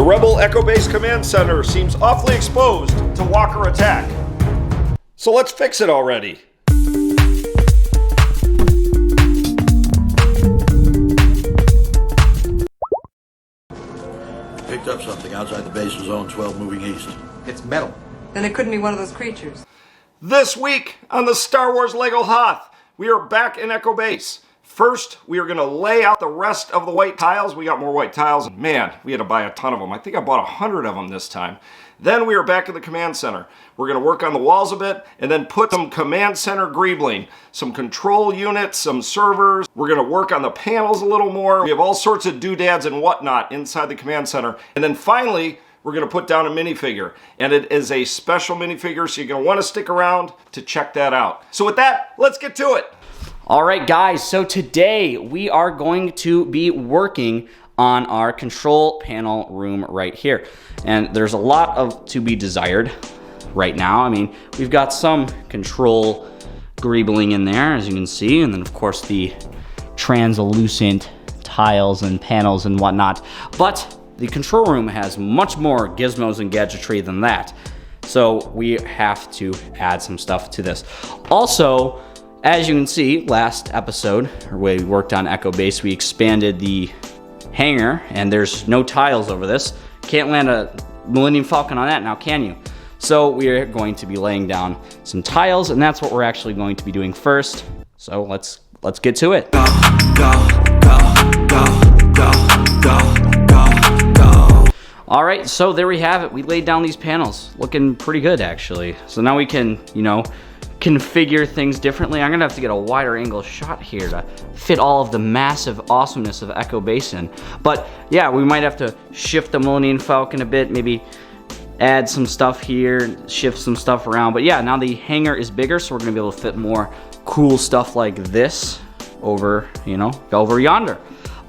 The Rebel Echo Base Command Center seems awfully exposed to walker attack. So let's fix it already. Picked up something outside the base of Zone 12 moving east. It's metal. Then it couldn't be one of those creatures. This week on the Star Wars LEGO Hoth, we are back in Echo Base. First, we are going to lay out the rest of the white tiles. We got more white tiles. Man, we had to buy a ton of them. I think I bought 100 of them this time. Then we are back in the command center. We're going to work on the walls a bit and then put some command center greebling, some control units, some servers. We're going to work on the panels a little more. We have all sorts of doodads and whatnot inside the command center. And then finally, we're going to put down a minifigure. And it is a special minifigure, so you're going to want to stick around to check that out. So with that, let's get to it. All right, guys, so today we are going to be working on our control panel room right here. And there's a lot of to be desired right now. I mean, we've got some control greebling in there, as you can see, and then of course the translucent tiles and panels and whatnot. But the control room has much more gizmos and gadgetry than that. So we have to add some stuff to this. Also, as you can see, last episode, where we worked on Echo Base, we expanded the hangar, and there's no tiles over this. Can't land a Millennium Falcon on that now, can you? So we're going to be laying down some tiles, and that's what we're actually going to be doing first. So let's get to it. All right, so there we have it. We laid down these panels, looking pretty good actually. So now we can, configure things differently. I'm gonna have to get a wider angle shot here to fit all of the massive awesomeness of Echo Base in. But yeah, we might have to shift the Millennium Falcon a bit, maybe add some stuff here, shift some stuff around. But yeah, now the hangar is bigger, so we're gonna be able to fit more cool stuff like this over, over yonder.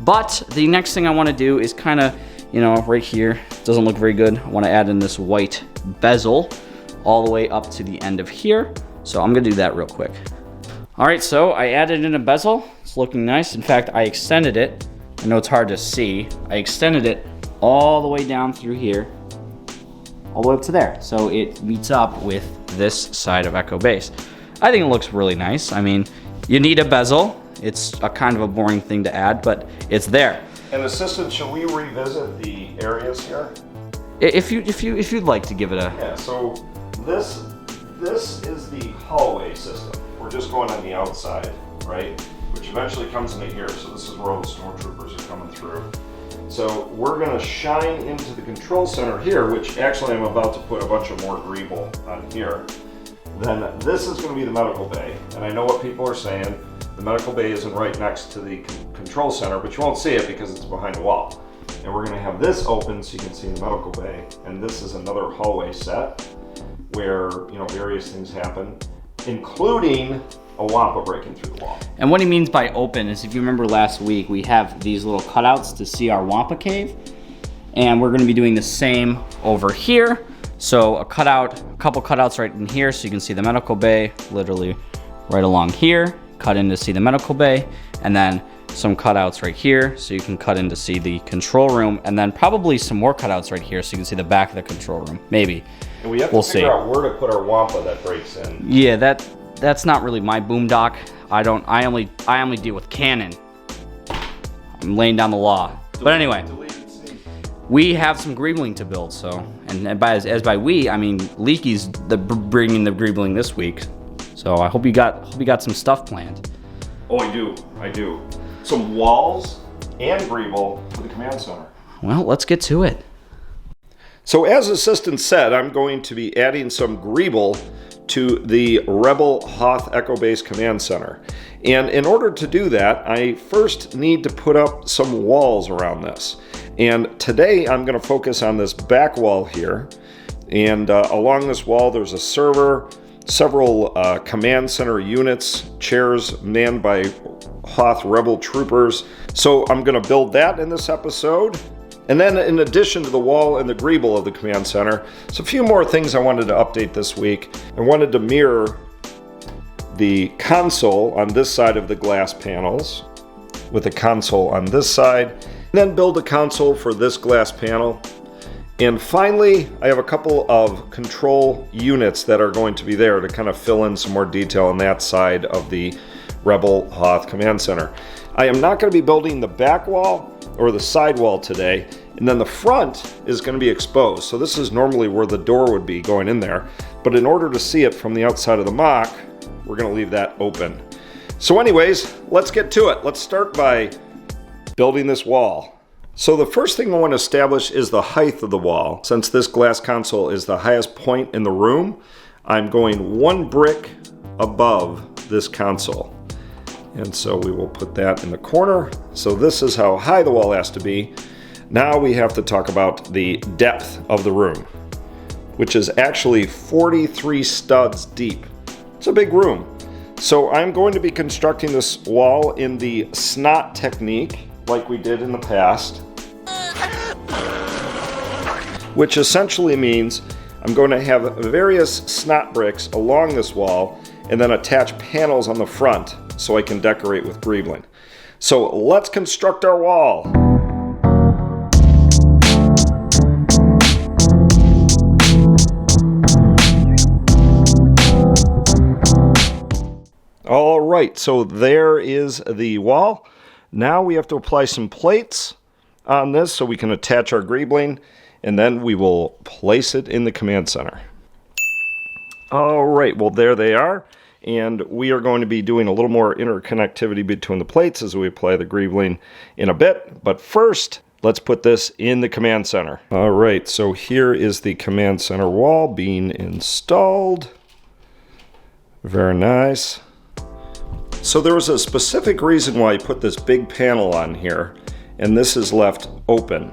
But the next thing I wanna do is kinda, right here, doesn't look very good. I wanna add in this white bezel all the way up to the end of here. So I'm gonna do that real quick. All right, so I added in a bezel. It's looking nice. In fact, I extended it. I know it's hard to see. I extended it all the way down through here, all the way up to there. So it meets up with this side of Echo Base. I think it looks really nice. I mean, you need a bezel. It's a kind of a boring thing to add, but it's there. And assistant, should we revisit the areas here? If you'd like to give it a... Yeah, so this is the hallway system. We're just going on the outside, right? Which eventually comes into here. So this is where all the stormtroopers are coming through. So we're gonna shine into the control center here, which actually I'm about to put a bunch of more greeble on here. Then this is gonna be the medical bay. And I know what people are saying. The medical bay isn't right next to the control center, but you won't see it because it's behind a wall. And we're gonna have this open so you can see the medical bay. And this is another hallway set where various things happen, including a Wampa breaking through the wall. And what he means by open is, if you remember last week, we have these little cutouts to see our Wampa cave, and we're going to be doing the same over here. So a couple cutouts right in here so you can see the medical bay, literally right along here, cut in to see the medical bay, and then some cutouts right here so you can cut in to see the control room, and then probably some more cutouts right here so you can see the back of the control room, maybe. And we have to figure out where to put our Wampa that breaks in. Yeah, that's not really my boomdock. I only deal with canon. I'm laying down the law. But anyway, we have some greebling to build. So, and by we, I mean Leaky's bringing the greebling this week. So I hope you got some stuff planned. Oh, I do. Some walls and greeble for the command center. Well, let's get to it. So as assistant said, I'm going to be adding some greeble to the Rebel Hoth Echo Base Command Center. And in order to do that, I first need to put up some walls around this. And today I'm going to focus on this back wall here. And along this wall there's a server, several command center units, chairs manned by Hoth Rebel troopers. So I'm going to build that in this episode. And then in addition to the wall and the greeble of the command center, there's a few more things I wanted to update this week. I wanted to mirror the console on this side of the glass panels with the console on this side, and then build a console for this glass panel. And finally, I have a couple of control units that are going to be there to kind of fill in some more detail on that side of the Rebel Hoth Command Center. I am not going to be building the back wall or the side wall today, and then the front is going to be exposed. So this is normally where the door would be going in there, but in order to see it from the outside of the MOC, we're going to leave that open. So anyways, let's get to it. Let's start by building this wall. So the first thing I want to establish is the height of the wall. Since this glass console is the highest point in the room, I'm going 1 brick above this console. And so we will put that in the corner. So this is how high the wall has to be. Now we have to talk about the depth of the room, which is actually 43 studs deep. It's a big room. So I'm going to be constructing this wall in the snot technique, like we did in the past, which essentially means I'm going to have various snot bricks along this wall and then attach panels on the front so I can decorate with greebling. So let's construct our wall. All right, so there is the wall. Now we have to apply some plates on this so we can attach our greebling, and then we will place it in the command center. All right, well there they are, and we are going to be doing a little more interconnectivity between the plates as we apply the greebling in a bit, but first let's put this in the command center. All right, so here is the command center wall being installed. Very nice. So there was a specific reason why I put this big panel on here, and this is left open,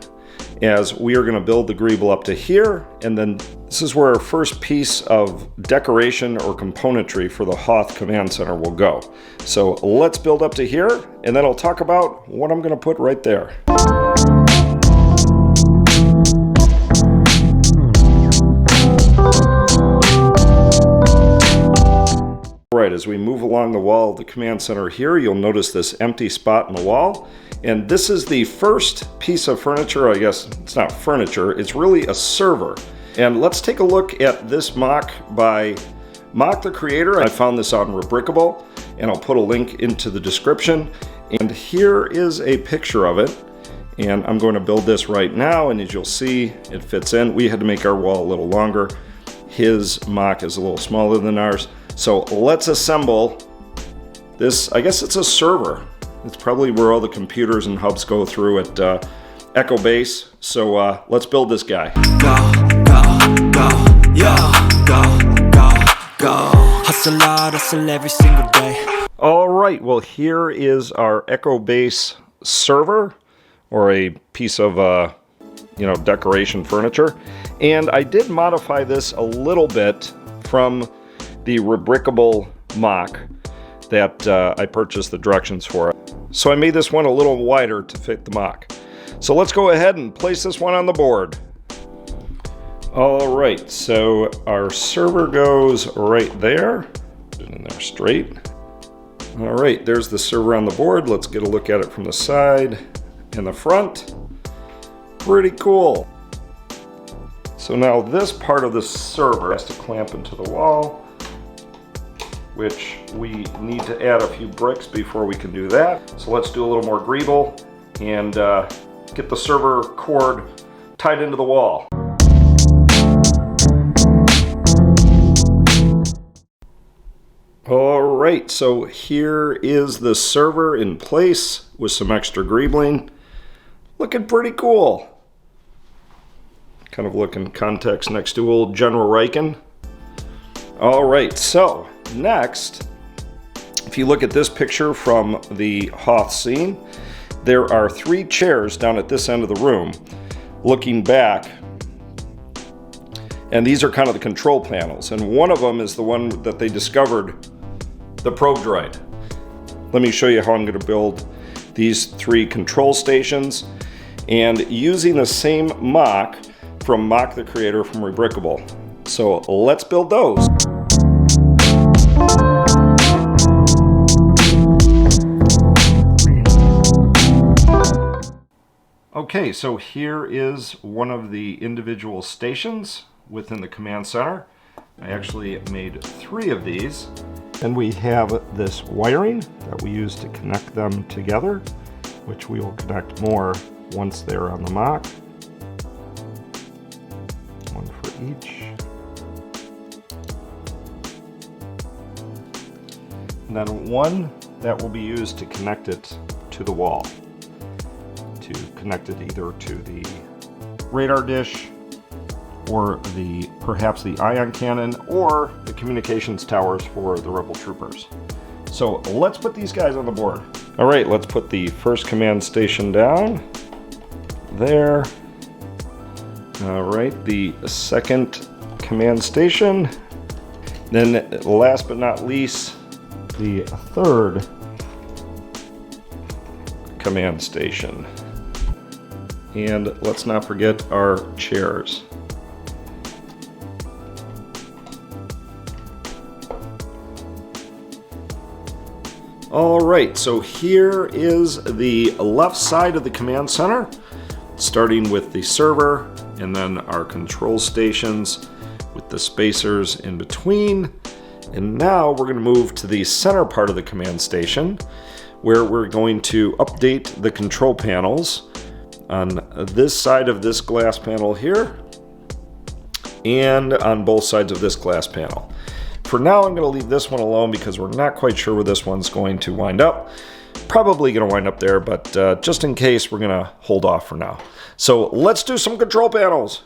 as we are going to build the greeble up to here, and then this is where our first piece of decoration or componentry for the Hoth Command Center will go. So let's build up to here, and then I'll talk about what I'm going to put right there. Right, as we move along the wall of the command center here, you'll notice this empty spot in the wall. And this is the first piece of furniture. I guess it's not furniture, it's really a server. And let's take a look at this MOC by MOC the creator. I found this on Lobricks, and I'll put a link into the description. And here is a picture of it. And I'm going to build this right now, and as you'll see, it fits in. We had to make our wall a little longer. His MOC is a little smaller than ours. So let's assemble this. I guess it's a server. It's probably where all the computers and hubs go through at Echo Base. So let's build this guy. Go, go, go, yo, go, go, go. Hustle hard, hustle every single day. All right, well here is our Echo Base server, or a piece of decoration furniture. And I did modify this a little bit from the Lobricks MOC that I purchased the directions for. So I made this one a little wider to fit the MOC. So let's go ahead and place this one on the board. All right, so our server goes right there. Put it in there straight. All right, there's the server on the board. Let's get a look at it from the side and the front. Pretty cool. So now this part of the server has to clamp into the wall, which we need to add a few bricks before we can do that. So let's do a little more greeble and get the server cord tied into the wall. All right, so here is the server in place with some extra greebling. Looking pretty cool. Kind of look in context next to old General Riken. All right, so next, if you look at this picture from the Hoth scene, there are 3 chairs down at this end of the room looking back, and these are kind of the control panels, and one of them is the one that they discovered, the probe droid. Let me show you how I'm going to build these 3 control stations, and using the same MOC from MOC the creator from Lobricks. So let's build those. Okay, so here is one of the individual stations within the command center. I actually made 3 of these. And we have this wiring that we use to connect them together, which we will connect more once they're on the MOC. One for each. And then one that will be used to connect it to the wall. To connect it either to the radar dish or perhaps the ion cannon or the communications towers for the rebel troopers. So let's put these guys on the board. All right, let's put the first command station down. There. All right, the second command station. Then last but not least, the third command station. And let's not forget our chairs. All right, so here is the left side of the command center, starting with the server and then our control stations with the spacers in between. And now we're going to move to the center part of the command station, where we're going to update the control panels on this side of this glass panel here and on both sides of this glass panel. For now, I'm going to leave this one alone because we're not quite sure where this one's going to wind up. Probably going to wind up there, but just in case, we're going to hold off for now. So let's do some control panels.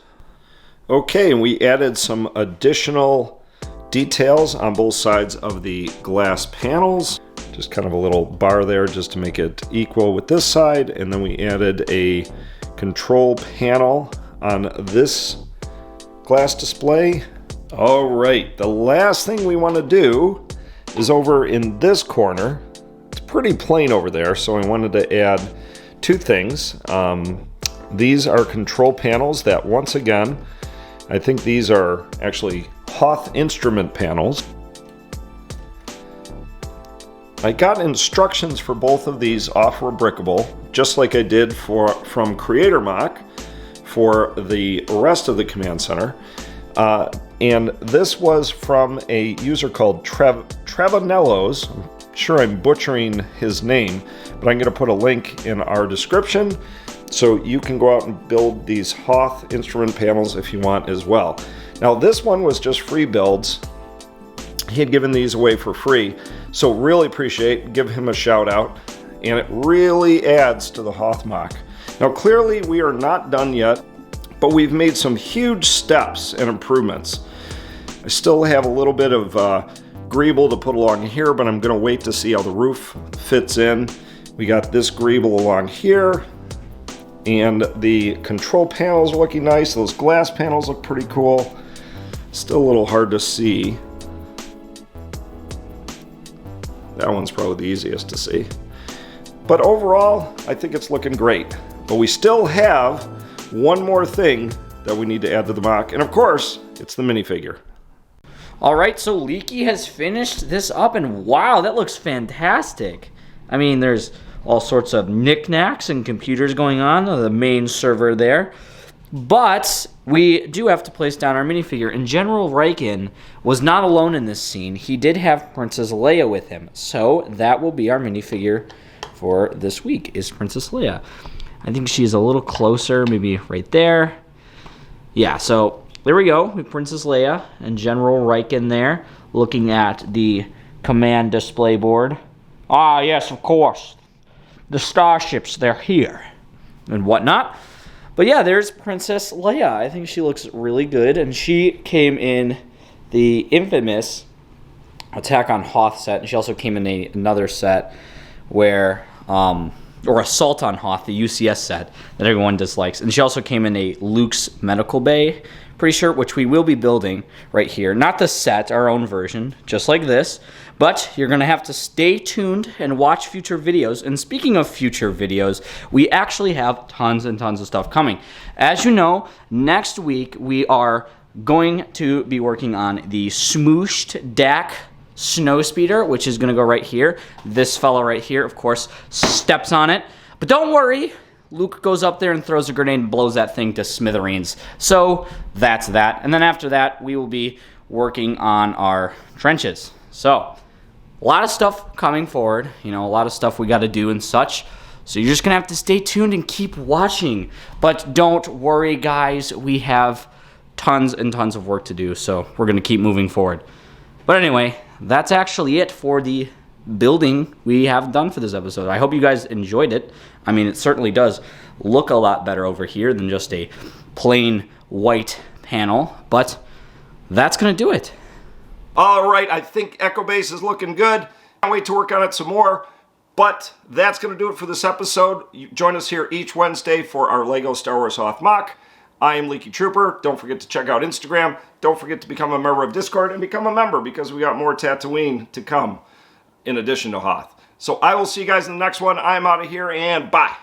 Okay, and we added some additional details on both sides of the glass panels. Just kind of a little bar there just to make it equal with this side. And then we added a control panel on this glass display. All right, the last thing we want to do is over in this corner. It's pretty plain over there, so I wanted to add 2 things. These are control panels that, once again, I think these are actually Hoth instrument panels. I got instructions for both of these off Rubricable, just like I did from Creator MOC for the rest of the command center. And this was from a user called Travanellos. I'm sure I'm butchering his name, but I'm going to put a link in our description so you can go out and build these Hoth instrument panels if you want as well. Now this one was just free builds. He had given these away for free, so really give him a shout out, and it really adds to the Hoth MOC. Now clearly we are not done yet, but we've made some huge steps and improvements. I still have a little bit of greeble to put along here, but I'm going to wait to see how the roof fits in. We got this greeble along here, and the control panels are looking nice. Those glass panels look pretty cool. Still a little hard to see. That one's probably the easiest to see. But overall, I think it's looking great. But we still have one more thing that we need to add to the MOC, and of course, it's the minifigure. All right, so Leaky has finished this up, and wow, that looks fantastic. I mean, there's all sorts of knickknacks and computers going on the main server there. But we do have to place down our minifigure, and General Riken was not alone in this scene. He did have Princess Leia with him, so that will be our minifigure for this week, is Princess Leia. I think she's a little closer, maybe right there. Yeah, so there we go, with Princess Leia and General Riken there, looking at the command display board. Ah, yes, of course. The starships, they're here, and whatnot. But yeah, there's Princess Leia. I think she looks really good, and she came in the infamous Attack on Hoth set, and she also came in another set where, or Assault on Hoth, the UCS set that everyone dislikes. And she also came in a Luke's Medical Bay pre-shirt, which we will be building right here. Not the set, our own version, just like this. But you're going to have to stay tuned and watch future videos. And speaking of future videos, we actually have tons and tons of stuff coming. As you know, next week we are going to be working on the Smooshed DAC Snowspeeder, which is going to go right here. This fellow right here, of course, steps on it. But don't worry, Luke goes up there and throws a grenade and blows that thing to smithereens. So that's that. And then after that, we will be working on our trenches. So a lot of stuff coming forward, you know, a lot of stuff we got to do and such. So you're just going to have to stay tuned and keep watching. But don't worry, guys. We have tons and tons of work to do, so we're going to keep moving forward. But anyway, that's actually it for the building we have done for this episode. I hope you guys enjoyed it. I mean, it certainly does look a lot better over here than just a plain white panel, but that's going to do it. All right, I think Echo Base is looking good. Can't wait to work on it some more. But that's going to do it for this episode. You join us here each Wednesday for our LEGO Star Wars Hoth MOC. I am Leaky Trooper. Don't forget to check out Instagram. Don't forget to become a member of Discord and become a member because we got more Tatooine to come in addition to Hoth. So I will see you guys in the next one. I'm out of here and bye.